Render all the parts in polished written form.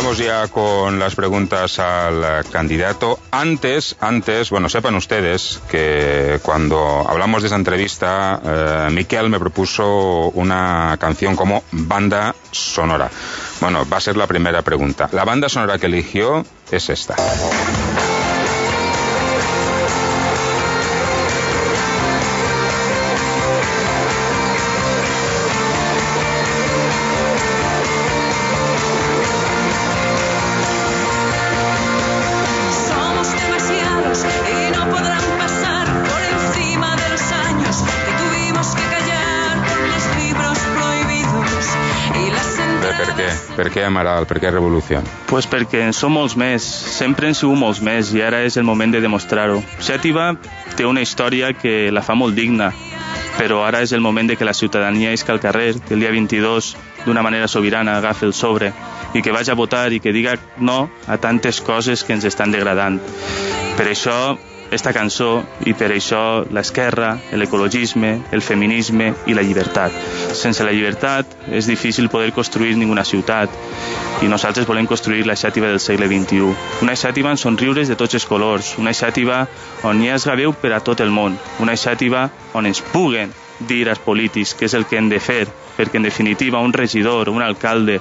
Vamos ya con las preguntas al candidato. Antes, bueno, sepan ustedes que cuando hablamos de esa entrevista, Miquel me propuso una canción como banda sonora. Bueno, va a ser la primera pregunta. La banda sonora que eligió es esta. Per què Amaral? Per què Revolució? Pues perquè en som molts més, sempre en sigut molts més i ara és el moment de demostrar-ho. Xàtiva té una història que la fa molt digna, però ara és el moment de que la ciutadania isca al carrer, que el dia 22 d'una manera sobirana agafi el sobre i que vagi a votar i que diga no a tantes coses que ens estan degradant. Per això esta cançó i per això l'esquerra, l'ecologisme, el feminisme i la llibertat. Sense la llibertat és difícil poder construir ninguna ciutat i nosaltres volem construir la Xàtiva del segle XXI. Una Xàtiva amb somriures de tots els colors, una Xàtiva on hi ha esgaveu per a tot el món, una Xàtiva on ens puguen dir als polítics què és el que hem de fer, perquè en definitiva un regidor o un alcalde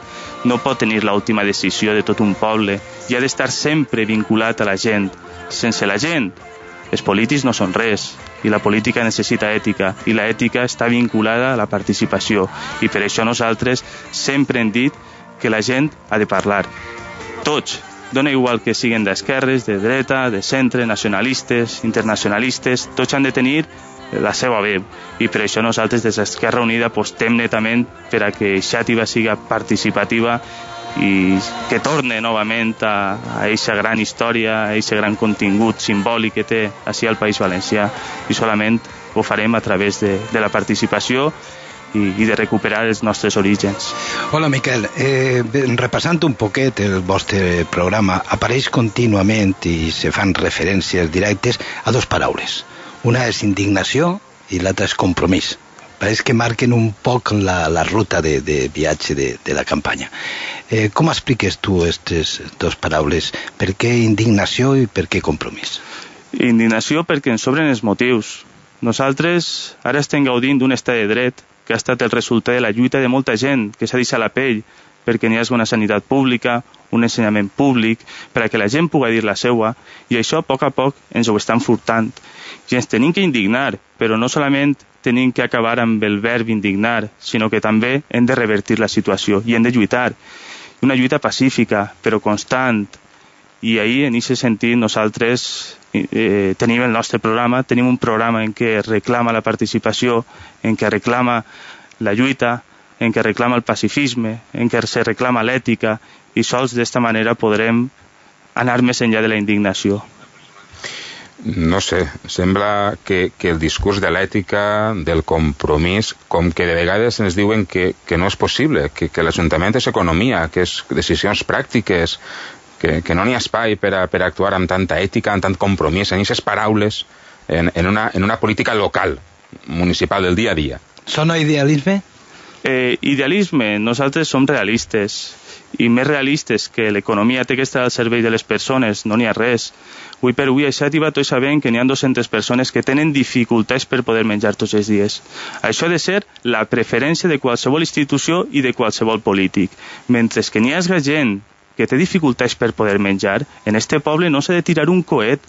no pot tenir l'última decisió de tot un poble i ha d'estar sempre vinculat a la gent. Sense la gent, els polítics no són res i la política necessita ètica i la ètica està vinculada a la participació i per això nosaltres sempre hem dit que la gent ha de parlar. Tots, dona igual que siguin d'esquerres, de dreta, de centre, nacionalistes, internacionalistes, tots han de tenir la seva veu i per això nosaltres des d'Esquerra Unida apostem netament per a que Xàtiva siga participativa i que torne novament a aquesta gran història, a aquest gran contingut simbòlic que té així al País Valencià i solament ho farem a través de la participació i de recuperar els nostres orígens. Hola Miquel, repassant un poquet el vostre programa, apareix contínuament i se fan referències directes a dos paraules. Una és indignació i l'altra és compromís. Pareix que marquen un poc la ruta de viatge de la campanya. Com expliques tu aquestes dues paraules? Per què indignació i per què compromís? Indignació perquè ens sobren els motius. Nosaltres ara estem gaudint d'un estat de dret que ha estat el resultat de la lluita de molta gent que s'ha deixat la pell perquè n'hi hagi una sanitat pública, un ensenyament públic, per a que la gent pugui dir la seua, i això a poc ens ho estan furtant. I ens tenim que indignar, però no solament tenim que acabar amb el verb indignar, sinó que també hem de revertir la situació i hem de lluitar. Una lluita pacífica, però constant. I ahir, en aquest sentit, nosaltres tenim el nostre programa, tenim un programa en què reclama la participació, en què reclama la lluita, en què reclama el pacifisme, en què se reclama l'ètica, i sols d'esta manera podrem anar més enllà de la indignació. No sé, sembla que el discurs de l'ètica, del compromís, com que de vegades ens diuen que no és possible, que l'Ajuntament és economia, que és decisions pràctiques, que no n'hi ha espai per a actuar amb tanta ètica, amb tant compromís, en aquestes paraules, en una política local, municipal, del dia a dia. Sona idealisme? Idealisme, nosaltres som realistes, i més realistes que l'economia té que estar al servei de les persones, no n'hi ha res. Avui per avui a Xàtiva tots sabem que n'hi ha 200 persones que tenen dificultats per poder menjar tots els dies. Això ha de ser la preferència de qualsevol institució i de qualsevol polític. Mentre que n'hi hagi gent que té dificultats per poder menjar, en este poble no s'ha de tirar un coet.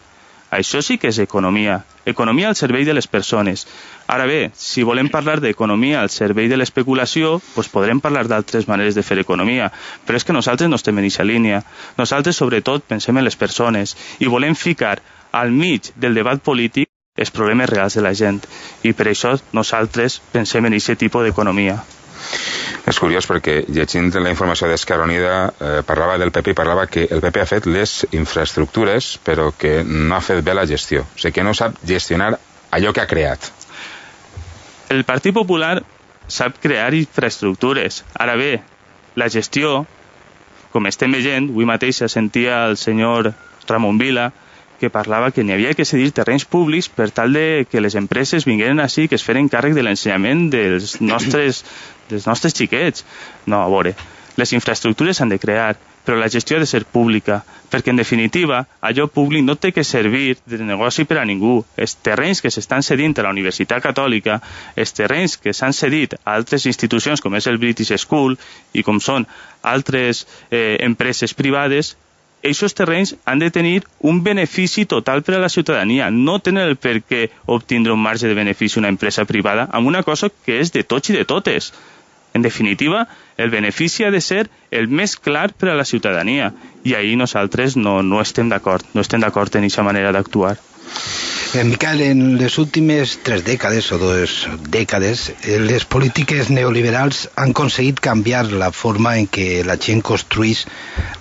Això sí que és economia. Economia al servei de les persones. Ara bé, si volem parlar d'economia al servei de l'especulació, doncs podrem parlar d'altres maneres de fer economia. Però és que nosaltres no estem en aquesta línia. Nosaltres, sobretot, pensem en les persones i volem ficar al mig del debat polític els problemes reals de la gent. I per això nosaltres pensem en aquest tipus d'economia. És curiós perquè llegint la informació d'Esquerra Unida parlava del PP i parlava que el PP ha fet les infraestructures però que no ha fet bé la gestió, o sigui que no sap gestionar allò que ha creat. El Partit Popular sap crear infraestructures. Ara bé, la gestió, com estem veient, avui mateix sentia el senyor Ramon Vila que parlava que n'hi havia que cedir terrenys públics per tal de que les empreses vingueren així, que es feren càrrec de l'ensenyament dels nostres xiquets. No, a veure, les infraestructures s'han de crear però la gestió ha de ser pública, perquè en definitiva allò públic no té que servir de negoci per a ningú. Els terrenys que s'estan cedint a la Universitat Catòlica, els terrenys que s'han cedit a altres institucions com és el British School i com són altres empreses privades, aquests terrenys han de tenir un benefici total per a la ciutadania. No tenen el per què obtindre un marge de benefici una empresa privada amb una cosa que és de tots i de totes. En definitiva, el benefici ha de ser el més clar per a la ciutadania. I ahir nosaltres no estem d'acord. No estem d'acord en aquesta manera d'actuar. Miquel, en les últimes 3 dècades o 2 dècades, les polítiques neoliberals han aconseguit canviar la forma en què la gent construís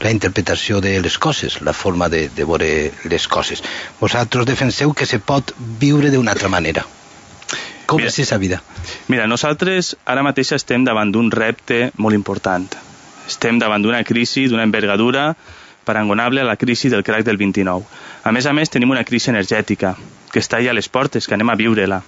la interpretació de les coses, la forma de veure les coses. Vosaltres defenseu que se pot viure d'una altra manera. Com és aquesta vida? Mira, nosaltres ara mateix estem davant d'un repte molt important. Estem davant d'una crisi, d'una envergadura parangonable a la crisi del crack del 29. A més, tenim una crisi energètica que està allà a les portes, que anem a viure-la.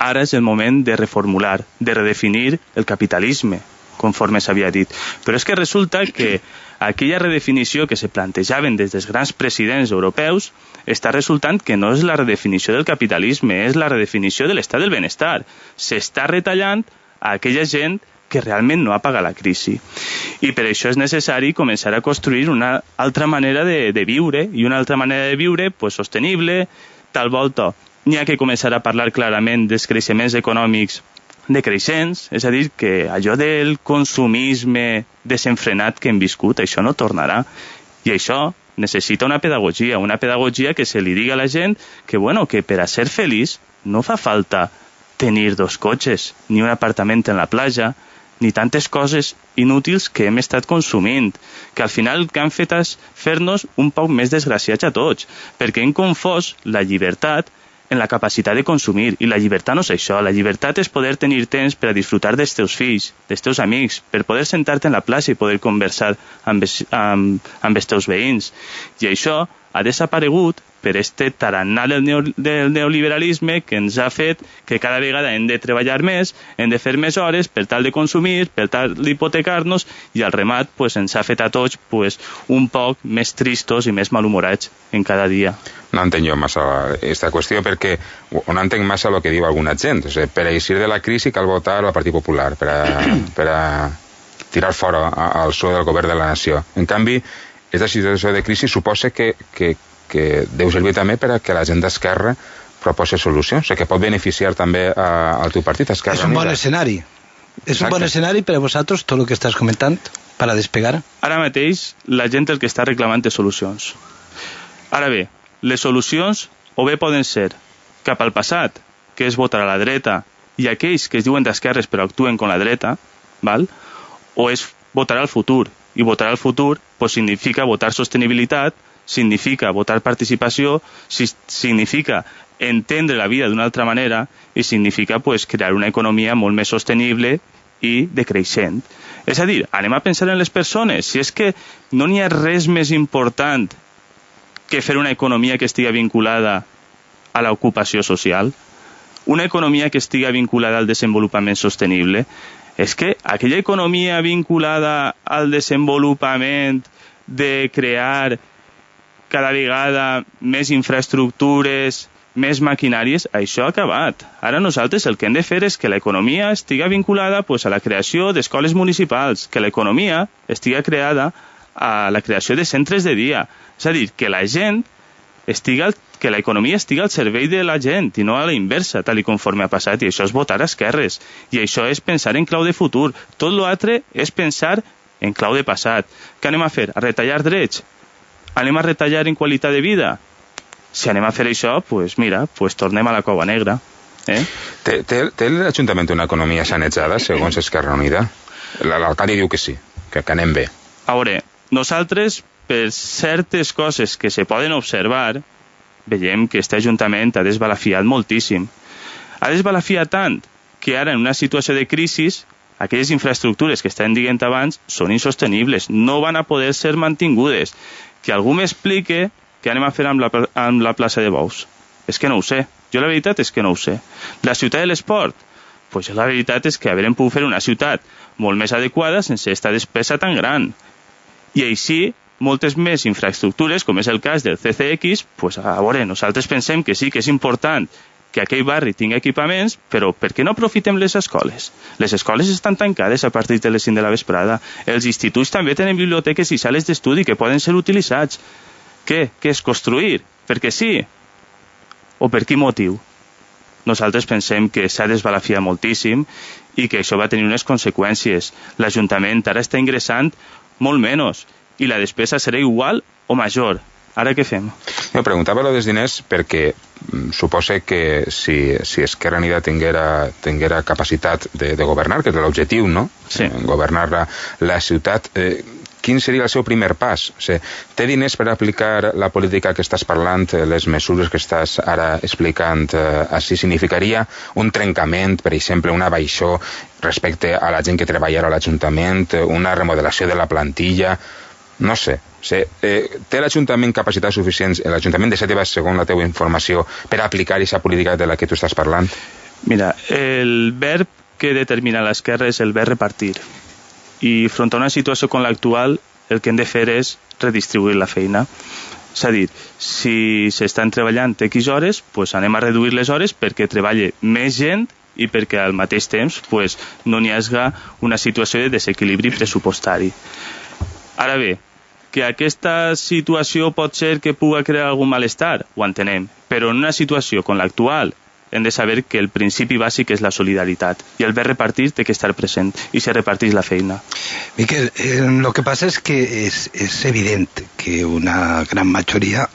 Ara és el moment de reformular, de redefinir el capitalisme, conforme s'havia dit. Però és que resulta que aquella redefinició que se plantejaven des dels grans presidents europeus està resultant que no és la redefinició del capitalisme, és la redefinició de l'estat del benestar. S'està retallant a aquella gent que realment no ha pagat la crisi. I per això és necessari començar a construir una altra manera de viure, i una altra manera de viure sostenible. Tal volta n'hi ha que començar a parlar clarament dels creixements econòmics decreixents, és a dir, que allò del consumisme desenfrenat que hem viscut, això no tornarà. I això necessita una pedagogia que se li diga a la gent que per a ser feliç no fa falta tenir 2 cotxes, ni un apartament en la platja, ni tantes coses inútils que hem estat consumint, que al final el que han fet és fer-nos un poc més desgraciats a tots, perquè hem confós la llibertat en la capacitat de consumir, i la llibertat no és això. La llibertat és poder tenir temps per a disfrutar dels teus fills, dels teus amics, per poder sentar-te en la plaça i poder conversar amb els teus veïns. I això ha desaparegut per este tarannà del neoliberalisme que ens ha fet que cada vegada hem de treballar més, hem de fer més hores per tal de consumir, per tal d'hipotecar-nos, i al remat ens ha fet a tots un poc més tristos i més malhumorats en cada dia. No entenc jo massa aquesta qüestió perquè no entenc massa el que diu alguna gent. O sigui, per a eixir de la crisi cal votar al Partit Popular, per a tirar fora el PSOE del govern de la nació. En canvi, aquesta situació de crisi suposa que deu servir també per a que la gent d'Esquerra proposi solucions, o sigui, que pot beneficiar també al teu partit, Esquerra Unida. És un bon escenari. És un bon escenari per a vosaltres, tot el que estàs comentant, per a despegar? Ara mateix la gent el que està reclamant és solucions. Ara bé, les solucions o bé poden ser cap al passat, que és votar a la dreta, i aquells que es diuen d'esquerres però actuen com la dreta, val? O és votar al futur, i votar al futur significa votar sostenibilitat, significa votar participació, significa entendre la vida d'una altra manera i significa crear una economia molt més sostenible i decreixent. És a dir, anem a pensar en les persones. Si és que no n'hi ha res més important que fer una economia que estigui vinculada a l'ocupació social, una economia que estigui vinculada al desenvolupament sostenible. És que aquella economia vinculada al desenvolupament de crear cada vegada més infraestructures, més maquinàries, això ha acabat. Ara nosaltres el que hem de fer és que l'economia estigui vinculada a la creació d'escoles municipals, que l'economia estigui creada a la creació de centres de dia. És a dir, que la gent que l'economia estigui al servei de la gent i no a la inversa, tal i conforme ha passat, i això és votar a esquerres, i això és pensar en clau de futur. Tot l'altre és pensar en clau de passat. Què anem a fer? A retallar drets? Anem a retallar en qualitat de vida? Si anem a fer això, mira, tornem a la cova negra. Té l'Ajuntament una economia sanejada, segons Esquerra Unida? L'alcalde diu que sí, que anem bé. A veure, nosaltres, per certes coses que se poden observar, veiem que aquest Ajuntament ha desbalafiat moltíssim. Ha desbalafiat tant que ara, en una situació de crisi, aquelles infraestructures que estan dient abans són insostenibles, no van a poder ser mantingudes. Que algú m'explique què anem a fer amb la plaça de Bous. És que no ho sé. Jo la veritat és que no ho sé. La ciutat de l'esport? La veritat és que haurem pogut fer una ciutat molt més adequada sense aquesta despesa tan gran. I així, moltes més infraestructures, com és el cas del CCX, pues, a veure, nosaltres pensem que sí que és important que aquell barri tingui equipaments, però per què no aprofitem les escoles? Les escoles estan tancades a partir de les 5 de la vesprada. Els instituts també tenen biblioteques i sales d'estudi que poden ser utilitzats. Què? Què és construir? Perquè sí? O per quin motiu? Nosaltres pensem que s'ha desbalafiat moltíssim i que això va tenir unes conseqüències. L'Ajuntament ara està ingressant molt menys i la despesa serà igual o major. Ara què fem? Jo preguntava lo dels diners perquè suposa que si Esquerra Unida tinguera capacitat de governar, que és l'objectiu, no? Sí. Governar la ciutat, quin seria el seu primer pas? O sigui, té diners per aplicar la política que estàs parlant, les mesures que estàs ara explicant, així significaria un trencament, per exemple, una baixó respecte a la gent que treballarà a l'Ajuntament, una remodelació de la plantilla, no sé. Té l'Ajuntament capacitats suficients, l'Ajuntament de Xàtiva, segons la teva informació, per aplicar aquesta política de la que tu estàs parlant? Mira, el verb que determina l'esquerra és el verb repartir. I front a una situació com l'actual, el que hem de fer és redistribuir la feina. És a dir, si s'estan treballant X hores, pues anem a reduir les hores perquè treballi més gent i perquè al mateix temps pues, no n'hi hagi una situació de desequilibri pressupostari. Ara bé, que aquesta situació pot ser que pugui crear algun malestar, ho entenem, però en una situació com l'actual hem de saber que el principi bàsic és la solidaritat i el verb repartir té que estar present i se reparteix la feina. Miquel, lo que passa és que és evident que una gran majoria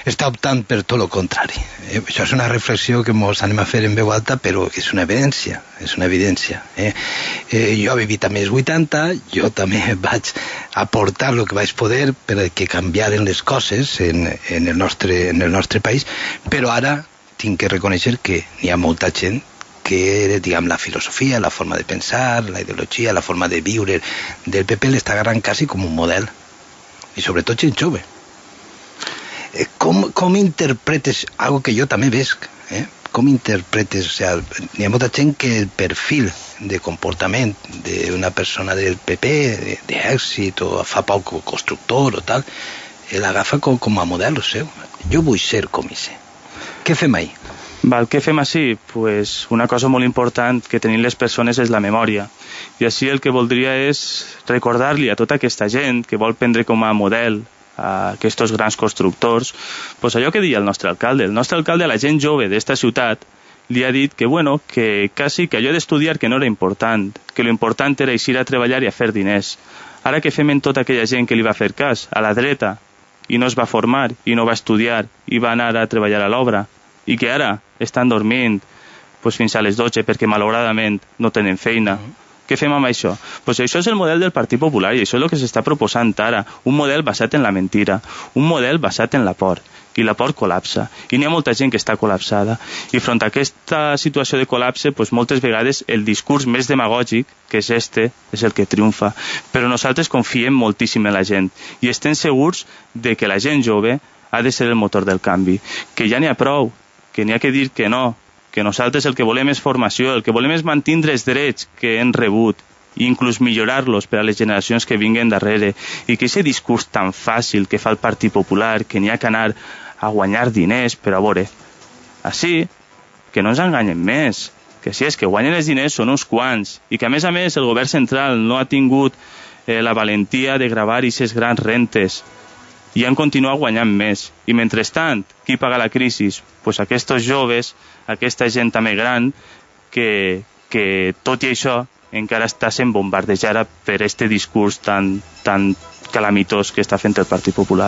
està optant per tot el contrari. Això és una reflexió que ens anem a fer en veu alta, però és una evidència, és una evidència. Jo he vivit a més 80, jo també vaig aportar el que vaig poder perquè canviaren les coses en el nostre país, però ara tinc que reconèixer que hi ha molta gent que, diguem, la filosofia, la forma de pensar, la ideologia, la forma de viure del PP l'està agarrant quasi com un model. I sobretot gent jove. Com interpretes algo que jo també veig? Com interpretes? O sigui, hi ha molta gent que el perfil de comportament d'una persona del PP, d'èxit, o fa poc constructor o tal, l'agafa com a model seu. Jo vull ser com ese. Què fem ahí? Què fem així? Pues una cosa molt important que tenim les persones és la memòria. I així el que voldria és recordar-li a tota aquesta gent que vol prendre com a model a aquests grans constructors, pues allò que deia el nostre alcalde. El nostre alcalde a la gent jove d'esta ciutat li ha dit que, bueno, que quasi que allò d'estudiar que no era important, que lo important era eixir a treballar i a fer diners. Ara què fem en tota aquella gent que li va fer cas? A la dreta, i no es va formar, i no va estudiar, i va anar a treballar a l'obra, i que ara estan dormint pues, fins a les 12 perquè malauradament no tenen feina. Què fem amb això? Pues això és el model del Partit Popular i això és el que s'està proposant ara, un model basat en la mentira, un model basat en la por, i la por col·lapsa, i n'hi ha molta gent que està col·lapsada, i front a aquesta situació de col·lapse, pues, moltes vegades el discurs més demagògic, que és és el que triomfa, però nosaltres confiem moltíssim en la gent, i estem segurs de que la gent jove ha de ser el motor del canvi, que ja n'hi ha prou, que n'hi ha que dir que no, que nosaltres el que volem és formació, el que volem és mantenir els drets que hem rebut, i inclús millorar-los per a les generacions que vinguen darrere, i que aquest discurs tan fàcil que fa el Partit Popular, que n'hi ha que anar a guanyar diners, però a veure, així, que no ens enganyen més, que si és que guanyen els diners són uns quants, i que a més el govern central no ha tingut la valentia de gravar aquestes grans rentes, i han continuat guanyant més. I mentrestant, qui paga la crisi? Pues aquests joves, aquesta gent també gran, que tot i això encara està sent bombardejada per aquest discurs tan calamitós que està fent el Partit Popular.